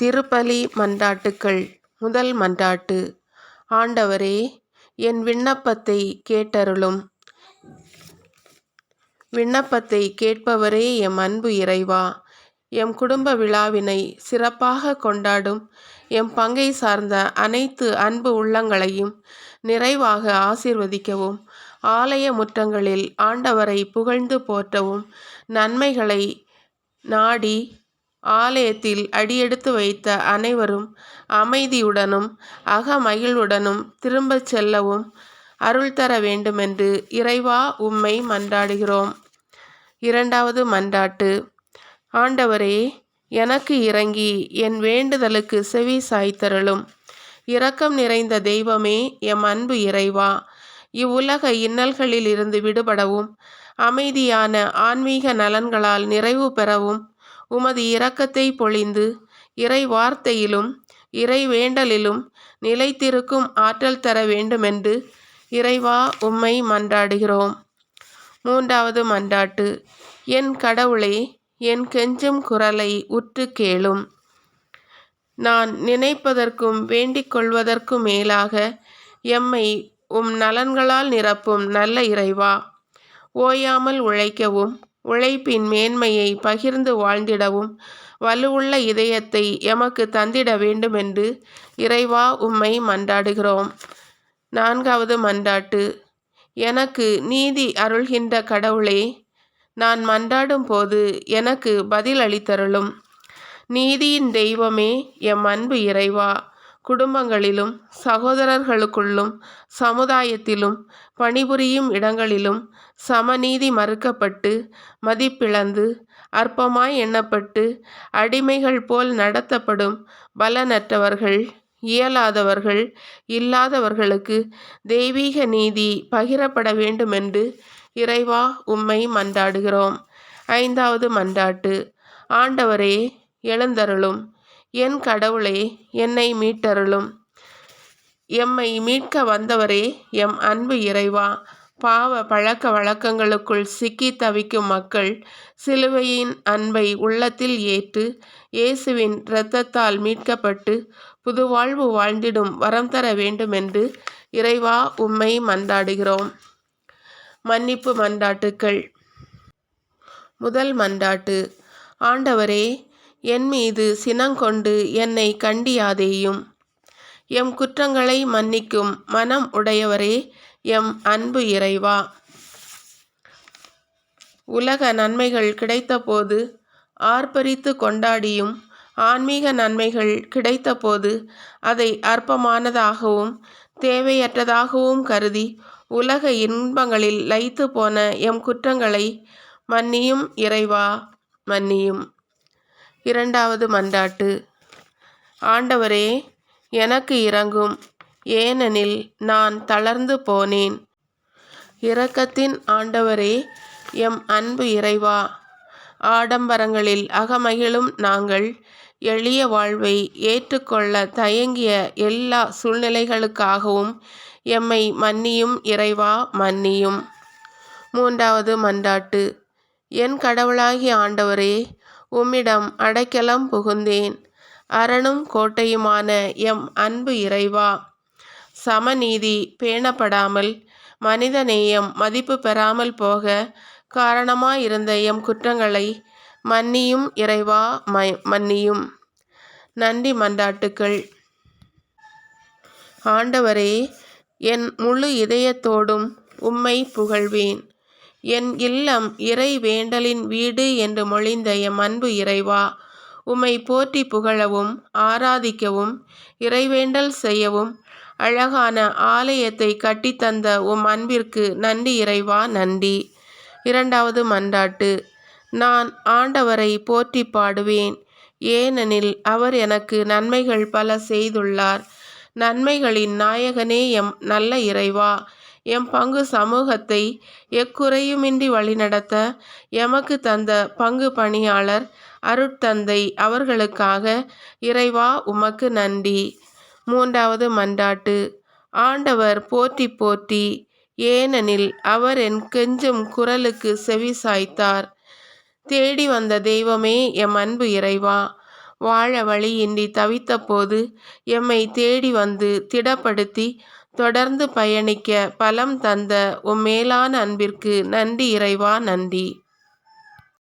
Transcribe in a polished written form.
திருப்பலி மன்றாட்டுக்கள். முதல் மன்றாட்டு. ஆண்டவரே, என் விண்ணப்பத்தை கேட்டருளும். விண்ணப்பத்தை கேட்பவரே எம் அன்பு இறைவா, எம் குடும்ப விழாவினை சிறப்பாக கொண்டாடும் எம் பங்கை சார்ந்த அனைத்து அன்பு உள்ளங்களையும் நிறைவாக ஆசீர்வதிக்கவும், ஆலய முற்றங்களில் ஆண்டவரை புகழ்ந்து போற்றவும், நன்மைகளை நாடி ஆலயத்தில் அடியெடுத்து வைத்த அனைவரும் அமைதியுடனும் அகமகிழ்வுடனும் திரும்பச் செல்லவும் அருள் தர வேண்டுமென்று இறைவா உம்மை மன்றாடுகிறோம். இரண்டாவது மன்றாட்டு. ஆண்டவரே, எனக்கு இறங்கி என் வேண்டுதலுக்கு செவி சாய்த்தருளும். இரக்கம் நிறைந்த தெய்வமே, எம் அன்பு இறைவா, இவ்வுலக இன்னல்களில் இருந்து விடுபடவும் அமைதியான ஆன்மீக நலன்களால் நிறைவு பெறவும் உமது இரக்கத்தை பொழிந்து இறை வார்த்தையிலும் இறை வேண்டலிலும் நிலைத்திருக்கும் ஆற்றல் தர வேண்டுமென்று இறைவா உம்மை மன்றாடுகிறோம். மூன்றாவது மன்றாட்டு. என் கடவுளே, என் கெஞ்சும் குரலை உற்று கேளும். நான் நினைப்பதற்கும் வேண்டிக் கொள்வதற்கும் மேலாக எம்மை உம் நலன்களால் நிரப்பும் நல்ல இறைவா, ஓயாமல் உழைக்கவும் உழைப்பின் மேன்மையை பகிர்ந்து வாழ்ந்திடவும் வலுவுள்ள இதயத்தை எமக்கு தந்திட வேண்டுமென்று இறைவா உம்மை மன்றாடுகிறோம். நான்காவது மன்றாட்டு. எனக்கு நீதி அருள்கின்ற கடவுளே, நான் மன்றாடும் போது எனக்கு பதில் அளித்தருளும். நீதியின் தெய்வமே, எம் அன்பு இறைவா, குடும்பங்களிலும் சகோதரர்களுக்குள்ளும் சமுதாயத்திலும் பணிபுரியும் இடங்களிலும் சமநீதி மறுக்கப்பட்டு மதிப்பிழந்து அற்பமாய் எண்ணப்பட்டு அடிமைகள் போல் நடத்தப்படும் பலனற்றவர்கள், இயலாதவர்கள், இல்லாதவர்களுக்கு தெய்வீக நீதி பகிரப்பட வேண்டுமென்று இறைவா உம்மை மன்றாடுகிறோம். ஐந்தாவது மன்றாட்டு. ஆண்டவரே, எழுந்தருளும். என் கடவுளே, என்னை மீட்டருளும். எம்மை மீட்க வந்தவரே, எம் அன்பு இறைவா, பாவ பழக்க வழக்கங்களுக்குள் சிக்கி தவிக்கும் மக்கள் சிலுவையின் அன்பை உள்ளத்தில் ஏற்று இயேசுவின் இரத்தத்தால் மீட்கப்பட்டு புதுவாழ்வு வாழ்ந்திடும் வரம் தர வேண்டுமென்று இறைவா உம்மை மன்றாடுகிறோம். மன்னிப்பு மன்றாட்டுக்கள். முதல் மன்றாட்டு. ஆண்டவரே, என் மீது சினங்கொண்டு என்னை கண்டியாதேயும். எம் குற்றங்களை மன்னிக்கும் மனம் உடையவரே, எம் அன்பு இறைவா, உலக நன்மைகள் கிடைத்தபோது ஆர்ப்பரித்து கொண்டாடியும் ஆன்மீக நன்மைகள் கிடைத்தபோது அதை அற்பமானதாகவும் தேவையற்றதாகவும் கருதி உலக இன்பங்களில் லயித்து போன எம் குற்றங்களை மன்னியும் இறைவா, மன்னியும். இரண்டாவது மன்றாட்டு. ஆண்டவரே, எனக்கு இரங்கும், ஏனெனில் நான் தளர்ந்து போனேன். இரக்கத்தின் ஆண்டவரே, எம் அன்பு இறைவா, ஆடம்பரங்களில் அகமகிழும் நாங்கள் எளிய வாழ்வை ஏற்றுக்கொள்ள தயங்கிய எல்லா சூழ்நிலைகளுக்காகவும் எம்மை மன்னியும் இறைவா, மன்னியும். மூன்றாவது மன்றாட்டு. என் கடவுளாகிய ஆண்டவரே, உம்மிடம் அடைக்கலம் புகுந்தேன். அரணும் கோட்டையுமான எம் அன்பு இறைவா, சமநீதி பேணப்படாமல் மனிதநேயம் மதிப்பு பெறாமல் போக காரணமாயிருந்த எம் குற்றங்களை மன்னியும் இறைவா, மன்னியும். நன்றி மன்றாட்டுக்கள். ஆண்டவரே, என் முழு இதயத்தோடும் உம்மை புகழ்வேன். என் இல்லம் இறை வேண்டலின் வீடு என்று மொழிந்த எம் அன்பு இறைவா, உம்மை போற்றி புகழவும் ஆராதிக்கவும் இறைவேண்டல் செய்யவும் அழகான ஆலயத்தை கட்டித்தந்த உம் அன்பிற்கு நன்றி இறைவா, நன்றி. இரண்டாவது மன்றாட்டு. நான் ஆண்டவரை போற்றி பாடுவேன், ஏனெனில் அவர் எனக்கு நன்மைகள் பல செய்துள்ளார். நன்மைகளின் நாயகனே, எம் நல்ல இறைவா, எம் பங்கு சமூகத்தை எக்குறையுமின்றி வழிநடத்த எமக்கு தந்த பங்கு பணியாளர் அருட்தந்தை அவர்களுக்காக இறைவா உமக்கு நன்றி. மூன்றாவது மன்றாட்டு. ஆண்டவர் போற்றி போற்றி, ஏனெனில் அவர் என் கெஞ்சும் குரலுக்கு செவி சாய்த்தார். தேடி வந்த தெய்வமே, எம் அன்பு இறைவா, வாழ வழியின்றி தவித்தபோது எம்மை தேடி வந்து திடப்படுத்தி தொடர்ந்து பயணிக்க பலம் தந்த உம் மேலான அன்பிற்கு நன்றி இறைவா, நன்றி.